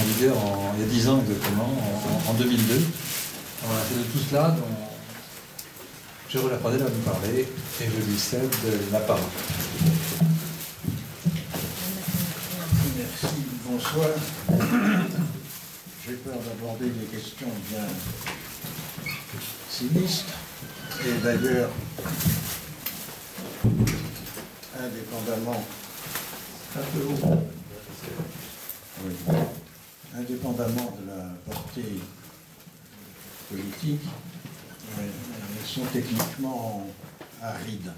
vigueur il y a 10 ans exactement, en 2002. Voilà, c'est de tout cela dont Jérôme Lapradel va nous parler et je lui cède la parole. Merci, bonsoir. J'ai peur d'aborder des questions bien sinistres et d'ailleurs, indépendamment de la portée politique, elles sont techniquement arides.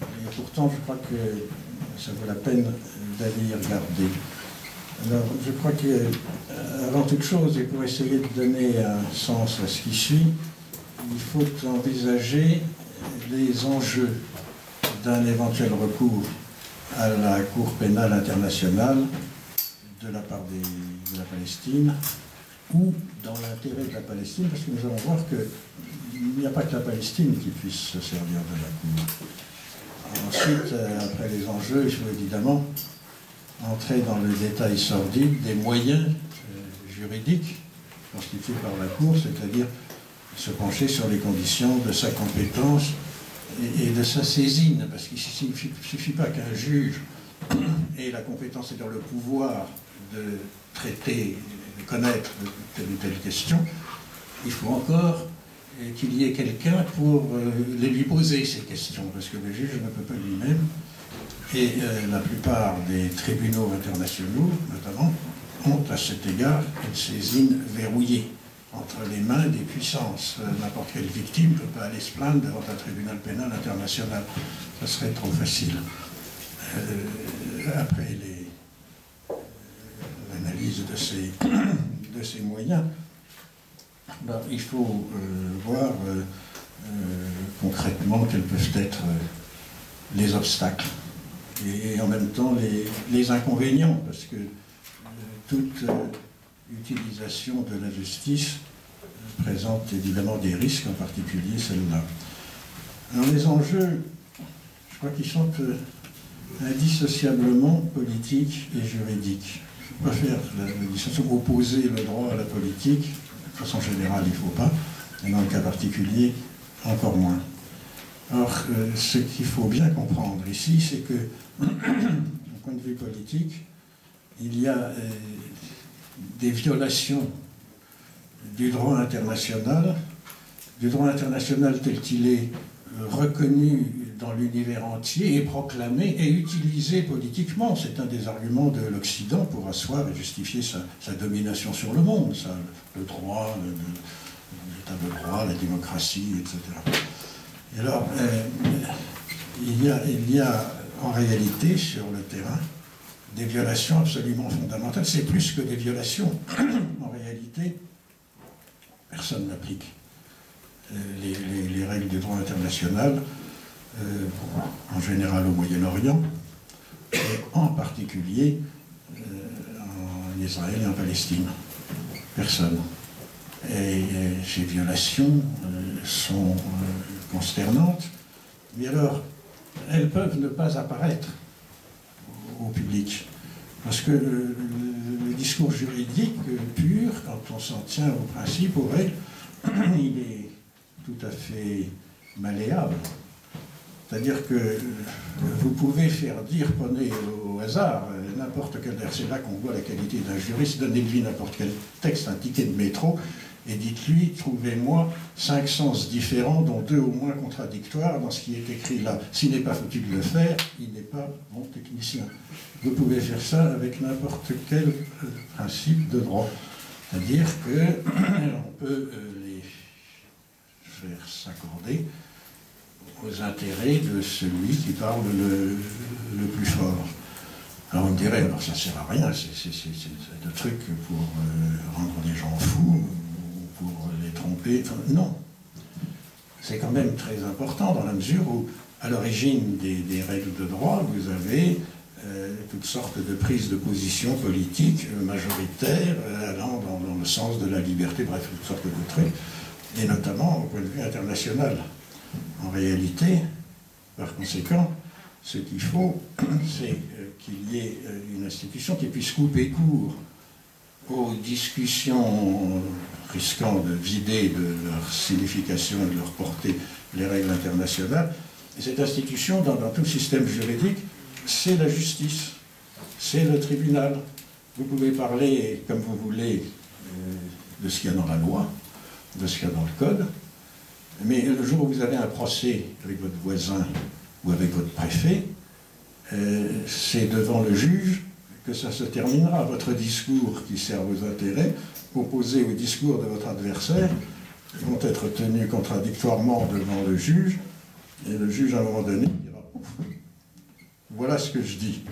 Et pourtant, je crois que ça vaut la peine d'aller y regarder. Alors, je crois que, avant toute chose, et pour essayer de donner un sens à ce qui suit, il faut envisager les enjeux d'un éventuel recours à la Cour pénale internationale de la part de la Palestine, ou dans l'intérêt de la Palestine, parce que nous allons voir qu'il n'y a pas que la Palestine qui puisse se servir de la Cour. Ensuite, après les enjeux, il faut évidemment entrer dans le détail sordide des moyens juridiques constitués par la Cour, c'est-à-dire se pencher sur les conditions de sa compétence et de sa saisine, parce qu'il ne suffit pas qu'un juge ait la compétence, c'est-à-dire le pouvoir de traiter, de connaître telle ou telle question, il faut encore qu'il y ait quelqu'un pour les lui poser ces questions, parce que le juge ne peut pas lui-même. Et la plupart des tribunaux internationaux, notamment, ont à cet égard une saisine verrouillée entre les mains des puissances. N'importe quelle victime ne peut pas aller se plaindre devant un tribunal pénal international. Ça serait trop facile. Après l'analyse de ces moyens, ben, il faut voir concrètement quels peuvent être les obstacles et en même temps les inconvénients, parce que toute utilisation de la justice présente évidemment des risques, en particulier celle-là. Alors les enjeux, je crois qu'ils sont indissociablement politiques et juridiques. Il ne faut pas faire la distinction, opposer le droit à la politique. De façon générale, il ne faut pas, et dans le cas particulier, encore moins. Or, ce qu'il faut bien comprendre ici, c'est que, d'un point de vue politique, il y a des violations du droit international tel qu'il est reconnu dans l'univers entier et proclamé et utilisé politiquement. C'est un des arguments de l'Occident pour asseoir et justifier sa domination sur le monde, le droit, l'état de droit, la démocratie, etc. Et alors, il y a en réalité sur le terrain des violations absolument fondamentales. C'est plus que des violations. En réalité, personne n'applique les règles du droit international, en général au Moyen-Orient, et en particulier en Israël et en Palestine. Personne. Et ces violations sont consternantes, mais alors elles peuvent ne pas apparaître au public, parce que le discours juridique pur, quand on s'en tient au principe, aux règles, il est tout à fait malléable. C'est-à-dire que vous pouvez faire dire, prenez au hasard n'importe quel, c'est là qu'on voit la qualité d'un juriste, donnez-lui n'importe quel texte, un ticket de métro, et dites-lui, trouvez-moi 5 sens différents, dont 2 au moins contradictoires dans ce qui est écrit là. S'il n'est pas foutu de le faire, il n'est pas bon technicien. Vous pouvez faire ça avec n'importe quel principe de droit. C'est-à-dire qu'on peut les faire s'accorder aux intérêts de celui qui parle le plus fort. Alors on me dirait, alors ça ne sert à rien, c'est de trucs pour rendre les gens fous, pour les tromper. Enfin, non. C'est quand même très important dans la mesure où, à l'origine des règles de droit, vous avez toutes sortes de prises de position politiques majoritaires allant dans le sens de la liberté, bref, toutes sortes de trucs, et notamment au point de vue international. En réalité, par conséquent, ce qu'il faut, c'est qu'il y ait une institution qui puisse couper court aux discussions risquant de vider de leur signification et de leur portée les règles internationales. Et cette institution, dans tout le système juridique, c'est la justice, c'est le tribunal. Vous pouvez parler comme vous voulez de ce qu'il y a dans la loi, de ce qu'il y a dans le code, mais le jour où vous avez un procès avec votre voisin ou avec votre préfet, c'est devant le juge que ça se terminera. Votre discours qui sert vos intérêts, opposé au discours de votre adversaire, vont être tenus contradictoirement devant le juge, et le juge, à un moment donné, dira « Voilà ce que je dis ».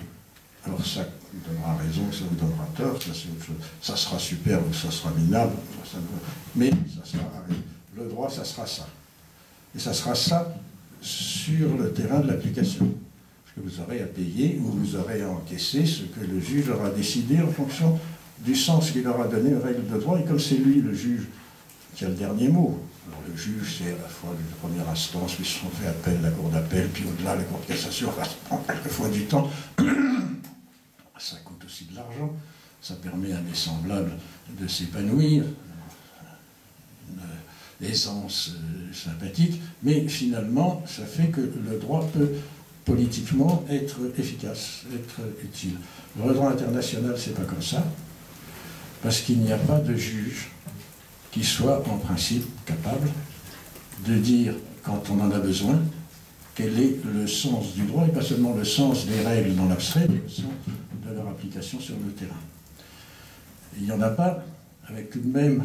Alors ça vous donnera raison, ça vous donnera tort, ça c'est autre chose. Ça sera superbe ou ça sera minable, mais ça sera, le droit, ça sera ça. Et ça sera ça sur le terrain de l'application. Parce que vous aurez à payer ou vous aurez à encaisser ce que le juge aura décidé en fonction du sens qu'il aura donné aux règles de droit. Et comme c'est lui, le juge, qui a le dernier mot. Alors le juge, c'est à la fois la première instance, puis si on fait appel, la cour d'appel, puis au-delà, la cour de cassation, ça prend quelquefois du temps. Ça coûte aussi de l'argent, ça permet à mes semblables de s'épanouir, une aisance sympathique, mais finalement, ça fait que le droit peut politiquement être efficace, être utile. Le droit international, c'est pas comme ça, parce qu'il n'y a pas de juge qui soit en principe capable de dire, quand on en a besoin, quel est le sens du droit, et pas seulement le sens des règles dans l'abstrait, mais le sens de leur application sur le terrain. Il n'y en a pas, avec tout de même,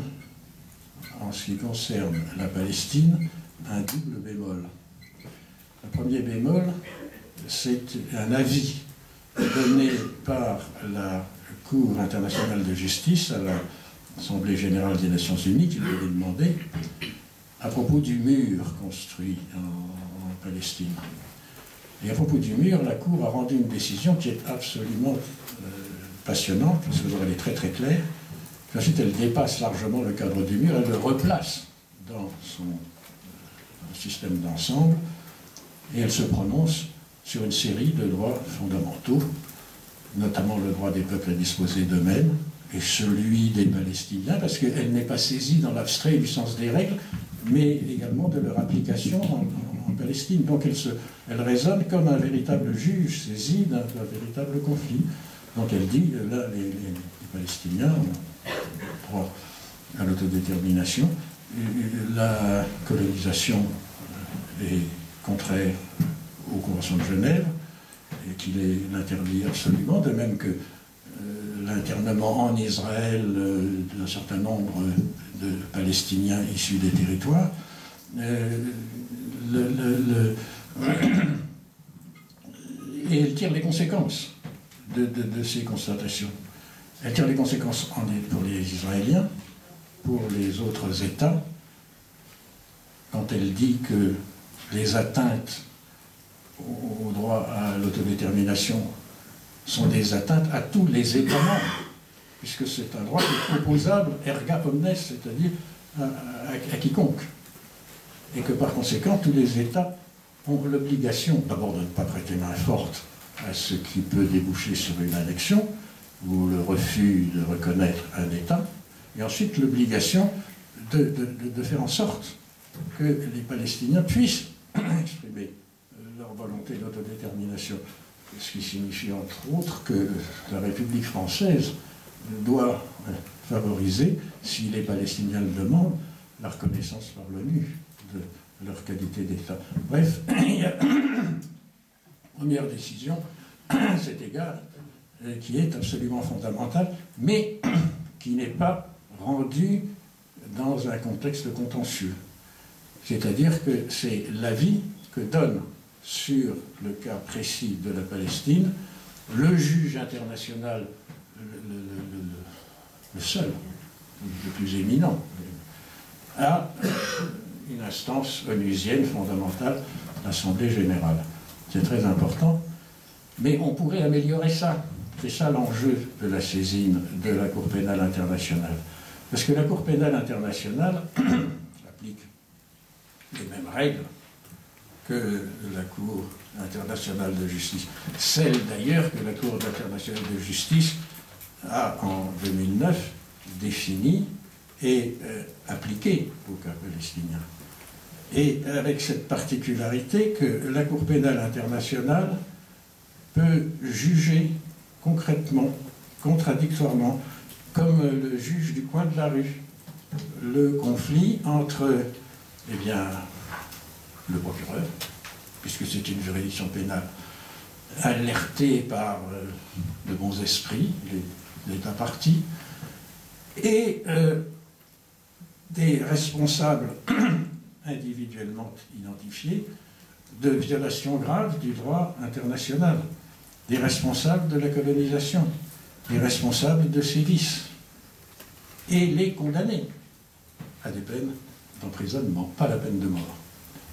en ce qui concerne la Palestine, un double bémol. Le premier bémol, c'est un avis donné par la Cour internationale de justice à l'Assemblée générale des Nations unies, qui lui avait demandé, à propos du mur construit en Palestine. Et à propos du mur, la Cour a rendu une décision qui est absolument passionnante, parce qu'elle est très très claire. Ensuite, elle dépasse largement le cadre du mur, elle le replace dans son système d'ensemble, et elle se prononce sur une série de droits fondamentaux, notamment le droit des peuples à disposer d'eux-mêmes, et celui des Palestiniens, parce qu'elle n'est pas saisie dans l'abstrait du sens des règles, mais également de leur application en Palestine. Donc elle résonne comme un véritable juge saisi d'un véritable conflit. Donc elle dit, là, les Palestiniens ont droit à l'autodétermination, la colonisation est contraire aux conventions de Genève, et qu'il l'interdit absolument, de même que l'internement en Israël d'un certain nombre de Palestiniens issus des territoires. Et elle tire les conséquences de ces constatations. Elle tire les conséquences pour les Israéliens, pour les autres États, quand elle dit que les atteintes au droit à l'autodétermination sont des atteintes à tous les États membres, puisque c'est un droit qui est opposable erga omnes, c'est-à-dire à quiconque. Et que par conséquent, tous les États ont l'obligation, d'abord de ne pas prêter main forte à ce qui peut déboucher sur une annexion, ou le refus de reconnaître un État, et ensuite l'obligation de faire en sorte que les Palestiniens puissent exprimer leur volonté d'autodétermination. Ce qui signifie entre autres que la République française doit favoriser, si les Palestiniens le demandent, la reconnaissance par l'ONU de leur qualité d'État. Bref, il y a une première décision à cet égard qui est absolument fondamentale, mais qui n'est pas rendue dans un contexte contentieux. C'est-à-dire que c'est l'avis que donne sur le cas précis de la Palestine le juge international, le seul, le plus éminent, à une instance onusienne fondamentale, l'Assemblée générale. C'est très important, mais on pourrait améliorer ça. C'est ça l'enjeu de la saisine de la Cour pénale internationale. Parce que la Cour pénale internationale applique les mêmes règles que la Cour internationale de justice. Celle d'ailleurs que la Cour internationale de justice a en 2009 définie et appliquée au cas palestinien. Et avec cette particularité que la Cour pénale internationale peut juger concrètement, contradictoirement, comme le juge du coin de la rue, le conflit entre, eh bien, le procureur, puisque c'est une juridiction pénale alertée par de bons esprits, l'État parti, et des responsables individuellement identifiés de violations graves du droit international, des responsables de la colonisation, des responsables de sévices, et les condamner à des peines d'emprisonnement, pas la peine de mort,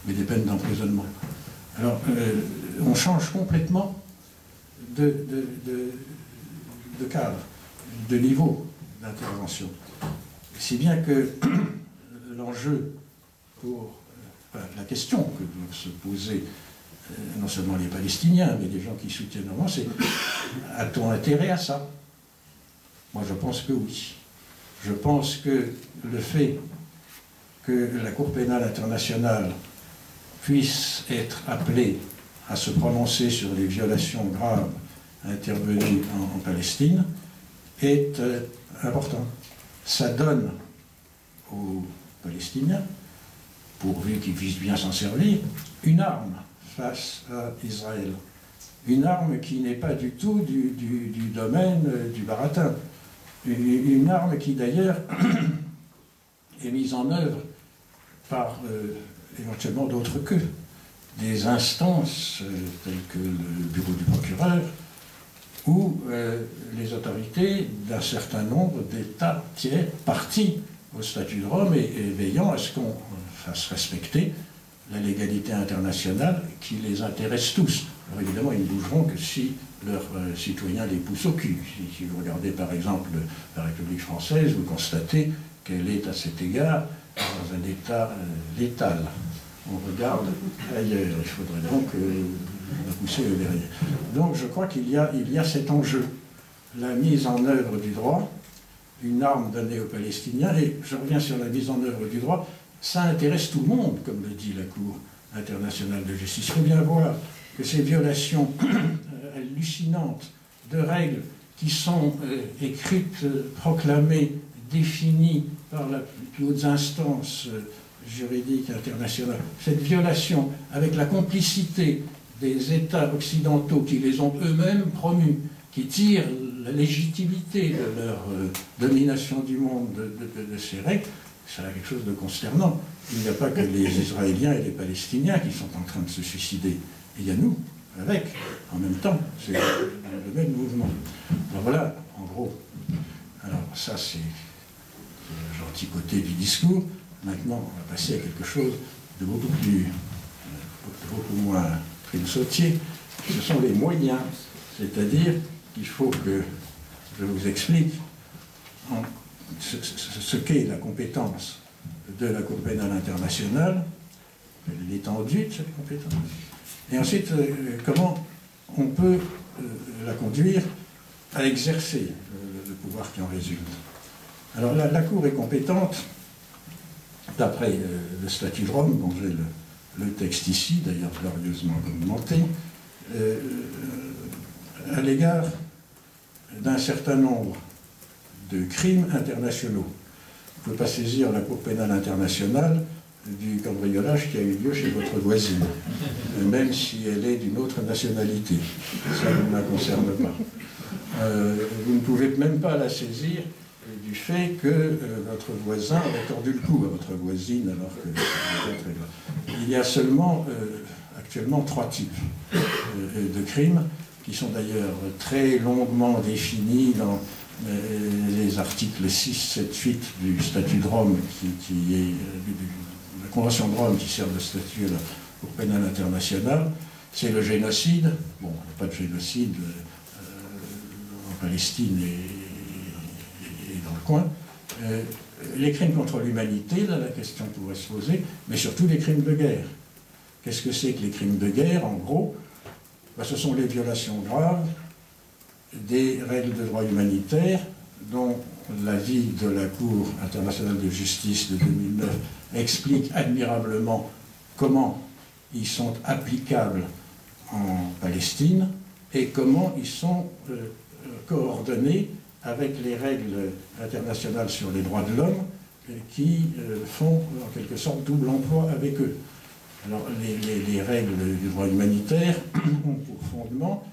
mais des peines d'emprisonnement. Alors, on change complètement de cadre, de niveau d'intervention. Si bien que l'enjeu pour la question que doivent se poser non seulement les Palestiniens, mais les gens qui soutiennent le mouvement, c'est: a-t-on intérêt à ça? Moi, je pense que oui. Je pense que le fait que la Cour pénale internationale puisse être appelée à se prononcer sur les violations graves intervenues en Palestine est important. Ça donne aux Palestiniens, pourvu qu'ils puissent bien s'en servir, une arme face à Israël. Une arme qui n'est pas du tout du domaine du baratin. Une arme qui d'ailleurs est mise en œuvre par éventuellement d'autres qu'eux. Des instances telles que le bureau du procureur ou les autorités d'un certain nombre d'États tiers partis au statut de Rome et veillant à ce qu'on fasse respecter la légalité internationale qui les intéresse tous. Alors évidemment, ils ne bougeront que si leurs citoyens les poussent au cul. Si vous regardez par exemple la République française, vous constatez qu'elle est à cet égard dans un état létal. On regarde ailleurs, il faudrait donc la pousser derrière. Donc je crois qu'il y a cet enjeu, la mise en œuvre du droit, une arme donnée aux Palestiniens, et je reviens sur la mise en œuvre du droit, ça intéresse tout le monde, comme le dit la Cour internationale de justice. Il faut bien voir que ces violations hallucinantes de règles qui sont écrites, proclamées, définies par la plus haute instance juridique internationale, cette violation avec la complicité des États occidentaux qui les ont eux-mêmes promus, qui tirent la légitimité de leur domination du monde de ces règles, ça a quelque chose de consternant. Il n'y a pas que les Israéliens et les Palestiniens qui sont en train de se suicider. Il y a nous, avec, en même temps. C'est le même mouvement. Alors voilà, en gros. Alors ça, c'est le gentil côté du discours. Maintenant, on va passer à quelque chose de beaucoup moins sautier. Ce sont les moyens. C'est-à-dire qu'il faut que je vous explique ce qu'est la compétence de la Cour pénale internationale, l'étendue de cette compétence, et ensuite comment on peut la conduire à exercer le pouvoir qui en résulte. Alors la Cour est compétente, d'après le statut de Rome, dont j'ai le texte ici, d'ailleurs glorieusement commenté, à l'égard d'un certain nombre de crimes internationaux. On ne peut pas saisir la Cour pénale internationale du cambriolage qui a eu lieu chez votre voisine, même si elle est d'une autre nationalité. Ça ne la concerne pas. Vous ne pouvez même pas la saisir du fait que votre voisin a tordu le cou à votre voisine alors que peut-être est là. Il y a seulement actuellement 3 types de crimes qui sont d'ailleurs très longuement définis dans les articles 6, 7, 8 du statut de Rome, qui est la Convention de Rome qui sert de statut à la Cour pénale internationale. C'est le génocide. Bon, il n'y a pas de génocide en Palestine et dans le coin. Les crimes contre l'humanité, là la question pourrait se poser, mais surtout les crimes de guerre. Qu'est-ce que c'est que les crimes de guerre, en gros? Ben, ce sont les violations graves des règles de droit humanitaire dont l'avis de la Cour internationale de justice de 2009 explique admirablement comment ils sont applicables en Palestine et comment ils sont coordonnés avec les règles internationales sur les droits de l'homme qui font en quelque sorte double emploi avec eux. Alors les règles du droit humanitaire ont pour fondement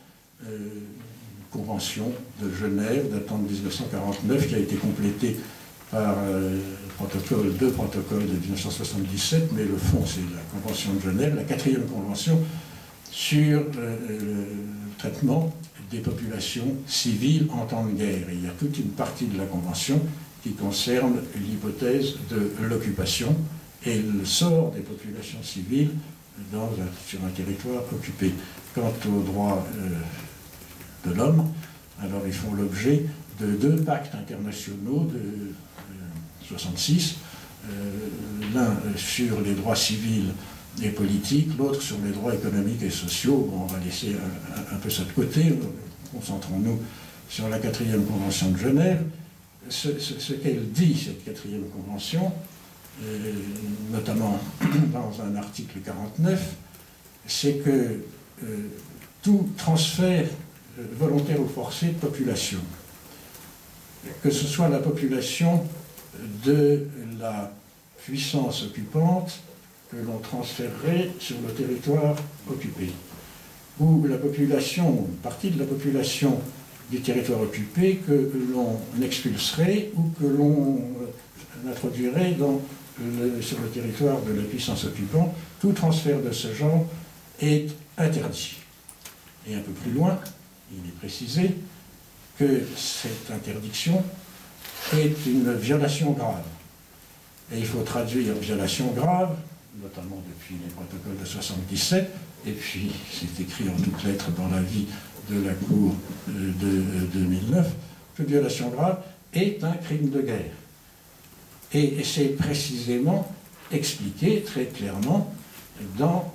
une convention de Genève datant de 1949 qui a été complétée par deux protocoles de 1977, mais le fond c'est la convention de Genève, la 4e convention sur le traitement des populations civiles en temps de guerre. Et il y a toute une partie de la convention qui concerne l'hypothèse de l'occupation et le sort des populations civiles sur un territoire occupé. Quant aux droits de l'homme, alors ils font l'objet de 2 pactes internationaux de 1966, l'un sur les droits civils et politiques, l'autre sur les droits économiques et sociaux. Bon, on va laisser un peu ça de côté, concentrons-nous sur la 4e convention de Genève. Ce qu'elle dit, cette 4e convention, notamment dans un article 49, c'est que tout transfert volontaire ou forcé de population, que ce soit la population de la puissance occupante que l'on transférerait sur le territoire occupé, ou la population, une partie de la population du territoire occupé que l'on expulserait ou que l'on introduirait sur le territoire de la puissance occupante. Tout transfert de ce genre est interdit. Et un peu plus loin, il est précisé que cette interdiction est une violation grave. Et il faut traduire violation grave, notamment depuis les protocoles de 1977, et puis c'est écrit en toutes lettres dans l'avis de la Cour de 2009, que violation grave est un crime de guerre. Et c'est précisément expliqué très clairement dans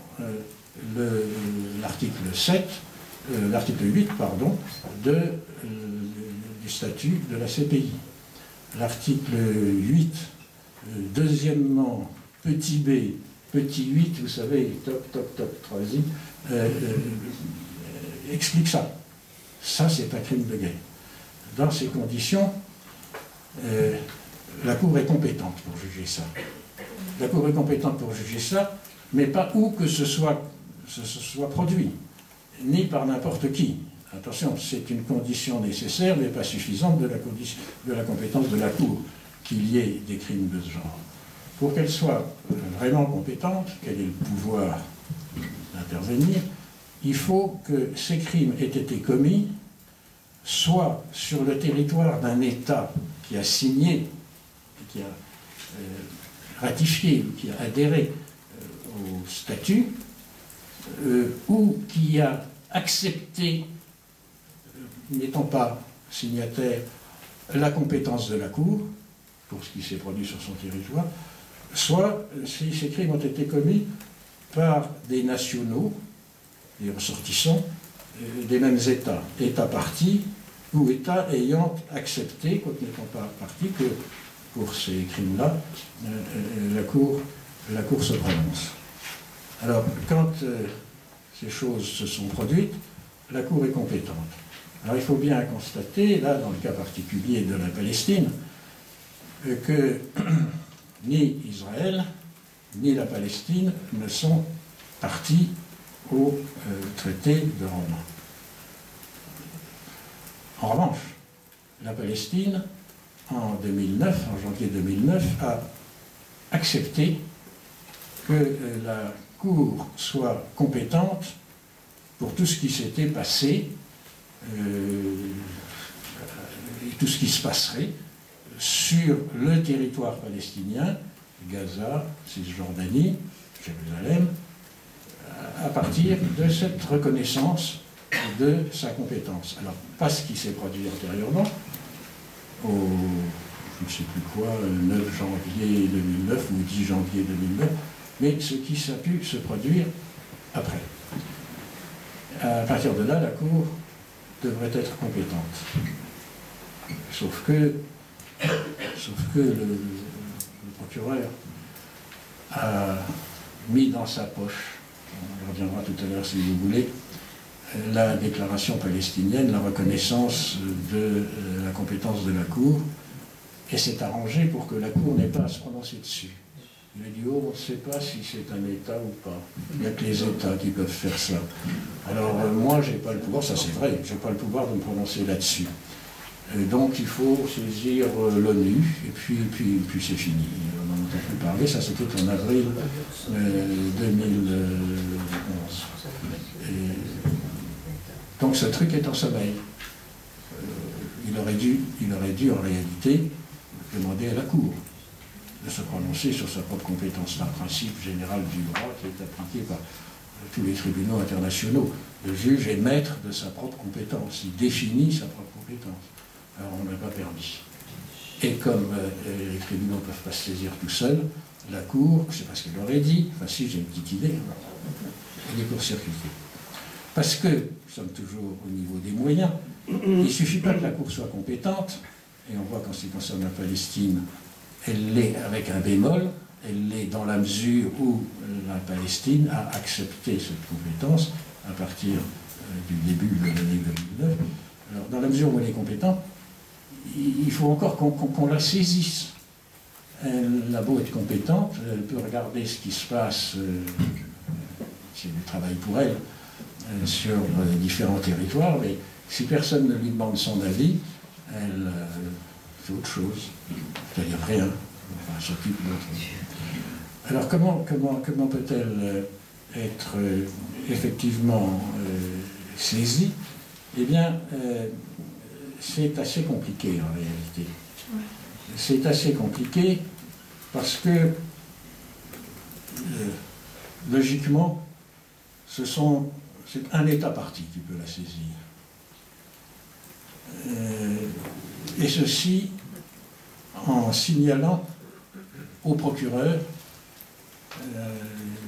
l'article 8, pardon, du statut de la CPI. L'article 8, deuxièmement, petit b, petit 8, vous savez, toc, toc, toc, troisième, explique ça. Ça, c'est un crime de guerre. Dans ces conditions, la Cour est compétente pour juger ça. La Cour est compétente pour juger ça, mais pas où que ce soit produit, ni par n'importe qui. Attention, c'est une condition nécessaire, mais pas suffisante de la compétence de la Cour, qu'il y ait des crimes de ce genre. Pour qu'elle soit vraiment compétente, qu'elle ait le pouvoir d'intervenir, il faut que ces crimes aient été commis soit sur le territoire d'un État qui a signé, qui a ratifié, qui a adhéré au statut, ou qui a accepté, n'étant pas signataire, la compétence de la Cour, pour ce qui s'est produit sur son territoire, soit si ces crimes ont été commis par des nationaux, des ressortissants, des mêmes États, États partis, ou États ayant accepté, quoique n'étant pas partis, que pour ces crimes-là, la Cour se prononce. Alors, quand ces choses se sont produites, la Cour est compétente. Alors, il faut bien constater, là, dans le cas particulier de la Palestine, que ni Israël, ni la Palestine ne sont partis au traité de Rome. En revanche, la Palestine, en 2009, en janvier 2009, a accepté que la Cour soit compétente pour tout ce qui s'était passé et tout ce qui se passerait sur le territoire palestinien, Gaza, Cisjordanie, Jérusalem, à partir de cette reconnaissance de sa compétence. Alors, pas ce qui s'est produit antérieurement, au, je ne sais plus quoi, 9 janvier 2009 ou 10 janvier 2009, mais ce qui a pu se produire après. À partir de là, la Cour devrait être compétente. Sauf que le procureur a mis dans sa poche, on y reviendra tout à l'heure si vous voulez, la déclaration palestinienne, la reconnaissance de la compétence de la Cour, et s'est arrangé pour que la Cour n'ait pas à se prononcer dessus. Il a dit, oh, on ne sait pas si c'est un État ou pas. Il n'y a que les États qui peuvent faire ça. Alors moi, je n'ai pas le pouvoir, ça c'est vrai, je n'ai pas le pouvoir de me prononcer là-dessus. Donc il faut saisir l'ONU, et puis c'est fini. On n'en entend plus parler, ça c'était en avril 2011. Donc ce truc est en sommeil. Il aurait dû en réalité demander à la Cour de se prononcer sur sa propre compétence. C'est un principe général du droit qui est appliqué par tous les tribunaux internationaux. Le juge est maître de sa propre compétence, il définit sa propre compétence. Alors on n'a pas permis. Et comme les tribunaux ne peuvent pas se saisir tout seuls, la Cour, c'est parce qu'elle aurait dit, enfin si j'ai une petite idée, elle est court-circuitée. Parce que, nous sommes toujours au niveau des moyens, il ne suffit pas que la Cour soit compétente, et on voit qu'en ce qui concerne la Palestine, elle l'est avec un bémol, elle l'est dans la mesure où la Palestine a accepté cette compétence à partir du début de l'année 2009. Alors, dans la mesure où elle est compétente, il faut encore qu'on la saisisse. Elle a beau être compétente, elle peut regarder ce qui se passe, c'est du travail pour elle, sur différents territoires, mais si personne ne lui demande son avis, elle fait autre chose, c'est-à-dire rien, enfin, s'occupe d'autre chose. Alors comment peut-elle être effectivement saisie? Eh bien, c'est assez compliqué en réalité. C'est assez compliqué parce que, logiquement, c'est un État parti qui peut la saisir. Et ceci en signalant au procureur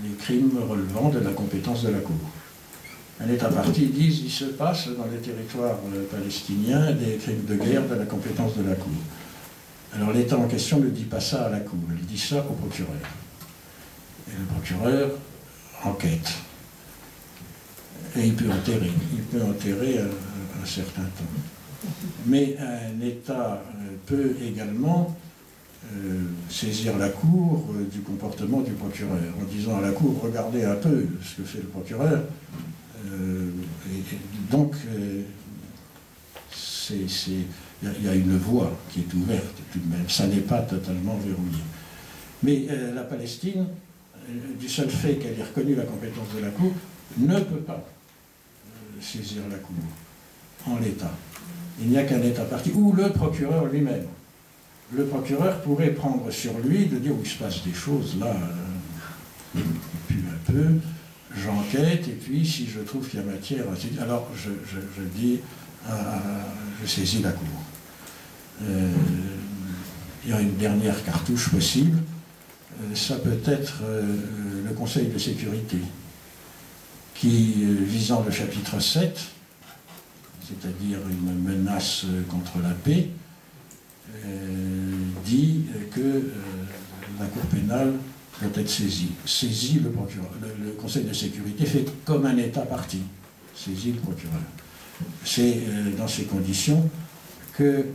les crimes relevant de la compétence de la Cour. Un État parti dit il se passe dans les territoires palestiniens des crimes de guerre de la compétence de la Cour. Alors l'État en question ne dit pas ça à la Cour, il dit ça au procureur. Et le procureur enquête. Et il peut enterrer un certain temps. Mais un État peut également saisir la Cour du comportement du procureur, en disant à la Cour, regardez un peu ce que fait le procureur. Donc, il y a une voie qui est ouverte tout de même, ça n'est pas totalement verrouillé. Mais la Palestine, du seul fait qu'elle ait reconnu la compétence de la Cour, ne peut pas saisir la Cour en l'état. Il n'y a qu'un État parti, ou le procureur lui-même. Le procureur pourrait prendre sur lui de dire où il se passe des choses là, et puis un peu, j'enquête, et puis si je trouve qu'il y a matière, alors je dis, je saisis la Cour. Il y a une dernière cartouche possible, ça peut être le Conseil de sécurité, qui, visant le chapitre 7, c'est-à-dire une menace contre la paix, dit que la Cour pénale doit être saisie. Saisit le procureur. Le Conseil de sécurité fait comme un État parti, saisit le procureur. C'est dans ces conditions que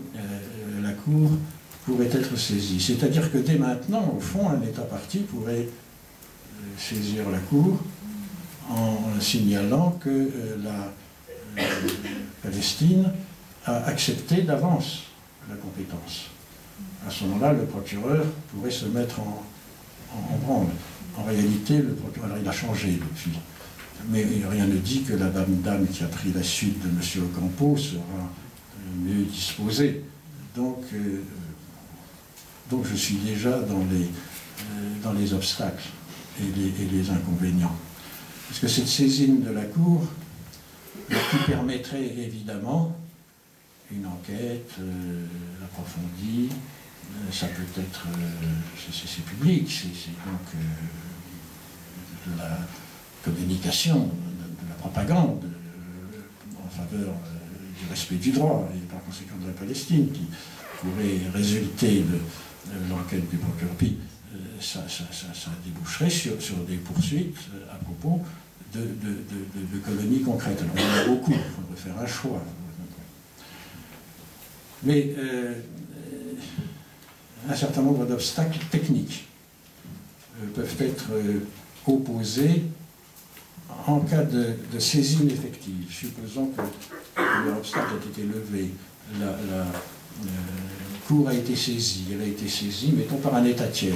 la Cour pourrait être saisie. C'est-à-dire que dès maintenant, au fond, un État parti pourrait saisir la Cour en signalant que la Palestine a accepté d'avance la compétence. À ce moment-là, le procureur pourrait se mettre en branle. En réalité, le procureur, il a changé depuis. Mais rien ne dit que la dame qui a pris la suite de M. Ocampo sera mieux disposée. Donc je suis déjà dans les obstacles et les inconvénients. Parce que cette saisine de la Cour, qui permettrait évidemment une enquête approfondie, ça peut être, c'est public, c'est donc de la communication, de la propagande en faveur du du respect du droit, et par conséquent de la Palestine, qui pourrait résulter de l'enquête du procureur. Puis ça déboucherait sur des poursuites à propos de colonies concrètes. Alors il y en a beaucoup, il faudrait faire un choix. Mais un certain nombre d'obstacles techniques peuvent être opposés en cas de saisine effective. Supposons que le obstacle a été levé, la cour a été saisie, elle a été saisie, mettons, par un État tiers.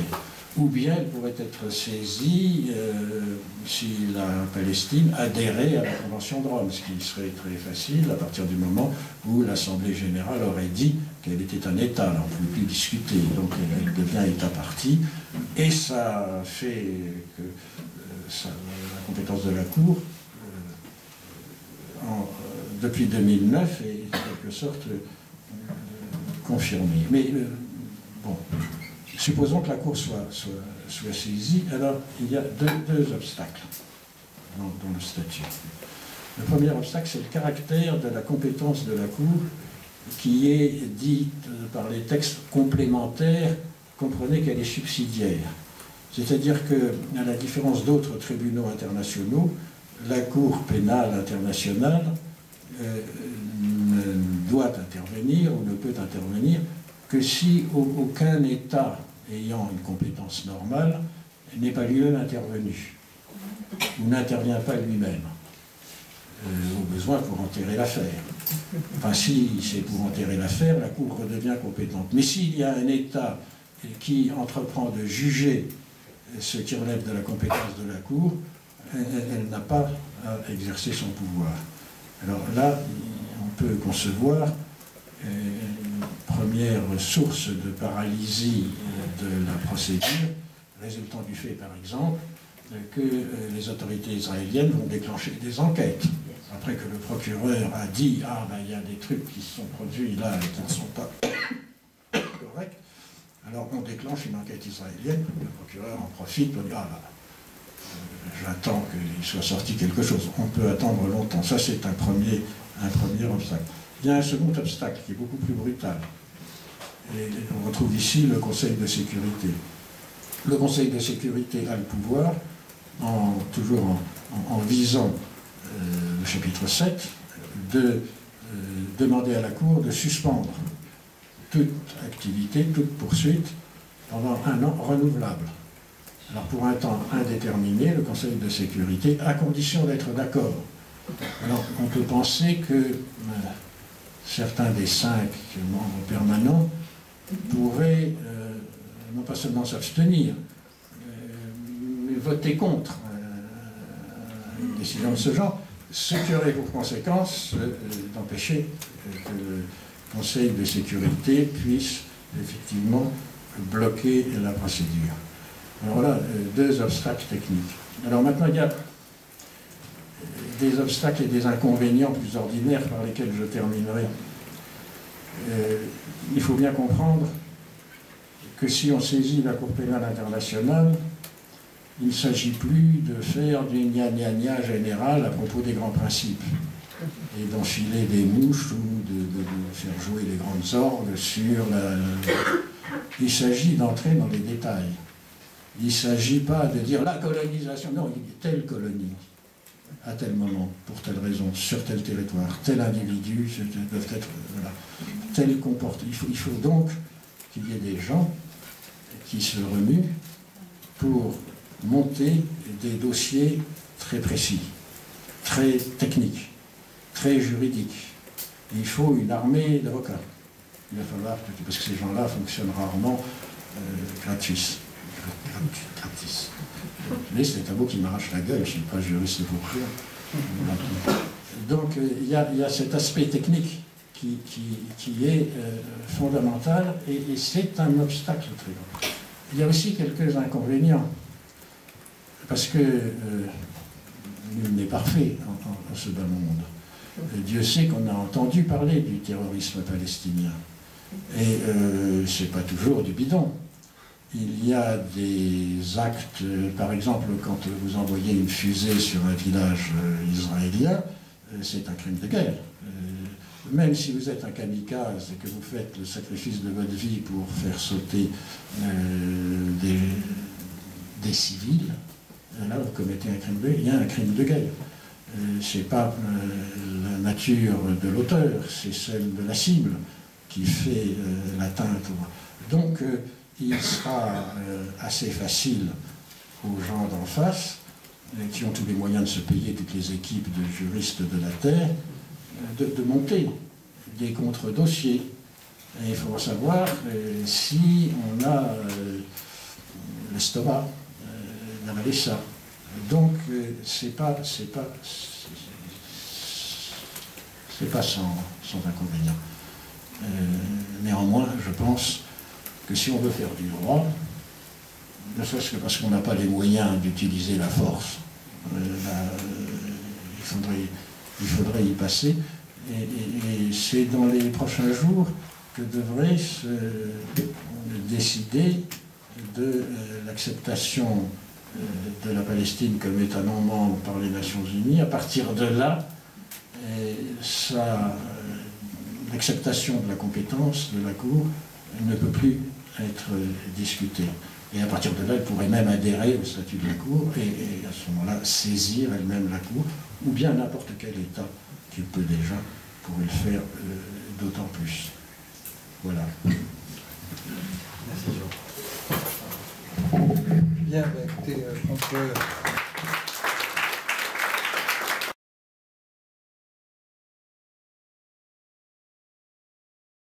Ou bien elle pourrait être saisie si la Palestine adhérait à la Convention de Rome, ce qui serait très facile à partir du moment où l'Assemblée générale aurait dit qu'elle était un État. Là, on ne peut plus discuter, donc elle devient État partie, et ça fait que la compétence de la Cour, depuis 2009, est en quelque sorte confirmée. Mais bon. Supposons que la Cour soit saisie, alors il y a deux obstacles dans le statut. Le premier obstacle, c'est le caractère de la compétence de la Cour qui est dite par les textes complémentaires, comprenez qu'elle est subsidiaire. C'est-à-dire qu'à la différence d'autres tribunaux internationaux, la Cour pénale internationale ne doit intervenir ou ne peut intervenir que si aucun État ayant une compétence normale n'est pas lui-même intervenu, ou n'intervient pas lui-même, au besoin pour enterrer l'affaire. Enfin, si c'est pour enterrer l'affaire, la Cour redevient compétente. Mais s'il y a un État qui entreprend de juger ce qui relève de la compétence de la Cour, elle n'a pas à exercer son pouvoir. Alors là, on peut concevoir première source de paralysie de la procédure, résultant du fait, par exemple, que les autorités israéliennes vont déclencher des enquêtes. Après que le procureur a dit « Ah, ben, il y a des trucs qui se sont produits là et qui ne sont pas corrects », alors on déclenche une enquête israélienne, le procureur en profite pour dire « Ah, ben, j'attends qu'il soit sorti quelque chose ». On peut attendre longtemps. Ça, c'est un premier obstacle. Il y a un second obstacle qui est beaucoup plus brutal. Et on retrouve ici le Conseil de sécurité. Le Conseil de sécurité a le pouvoir, toujours en visant le chapitre 7, de demander à la Cour de suspendre toute activité, toute poursuite, pendant un an renouvelable. Alors pour un temps indéterminé, le Conseil de sécurité, à condition d'être d'accord. Alors on peut penser que certains des 5 membres permanents pourraient non pas seulement s'abstenir, mais voter contre une décision de ce genre, ce qui aurait pour conséquence d'empêcher que le Conseil de sécurité puisse effectivement bloquer la procédure. Alors voilà, 2 obstacles techniques. Alors maintenant, il y a des obstacles et des inconvénients plus ordinaires par lesquels je terminerai. Il faut bien comprendre que si on saisit la Cour pénale internationale, il ne s'agit plus de faire du gna-gna-gna général à propos des grands principes et d'enfiler des mouches ou de faire jouer les grandes orgues sur la... Il s'agit d'entrer dans les détails. Il ne s'agit pas de dire la colonisation, non, il y a telle colonie, à tel moment, pour telle raison, sur tel territoire, tel individu, doivent être, voilà, tel comportement. Il faut donc qu'il y ait des gens qui se remuent pour monter des dossiers très précis, très techniques, très juridiques. Et il faut une armée d'avocats. Il va falloir, parce que ces gens-là fonctionnent rarement gratis. Mais c'est un mot qui m'arrache la gueule, je ne suis pas juriste pour rien. Donc il y a cet aspect technique qui est fondamental et c'est un obstacle très grand. Il y a aussi quelques inconvénients, parce que nul n'est parfait en ce bas monde. Dieu sait qu'on a entendu parler du terrorisme palestinien. Et c'est pas toujours du bidon. Il y a des actes, par exemple, quand vous envoyez une fusée sur un village israélien, c'est un crime de guerre. même si vous êtes un kamikaze et que vous faites le sacrifice de votre vie pour faire sauter des civils, là vous commettez un crime de guerre. Il y a un crime de guerre. Ce n'est pas la nature de l'auteur, c'est celle de la cible qui fait l'atteinte. Donc il sera assez facile aux gens d'en face, qui ont tous les moyens de se payer, toutes les équipes de juristes de la Terre, de monter des contre-dossiers. Et il faut savoir si on a l'estomac d'avaler ça. Donc c'est pas sans inconvénient. Néanmoins, je pense que si on veut faire du droit, ne serait-ce que parce qu'on n'a pas les moyens d'utiliser la force, il faudrait y passer. Et c'est dans les prochains jours que devrait se décider de l'acceptation de la Palestine comme État non membre par les Nations Unies. À partir de là, l'acceptation de la compétence de la Cour ne peut plus être discutée. Et à partir de là, elle pourrait même adhérer au statut de la Cour et à ce moment-là saisir elle-même la Cour, ou bien n'importe quel État qui peut déjà pourrait le faire d'autant plus. Voilà. Merci Jean. Bien, écoutez, on peut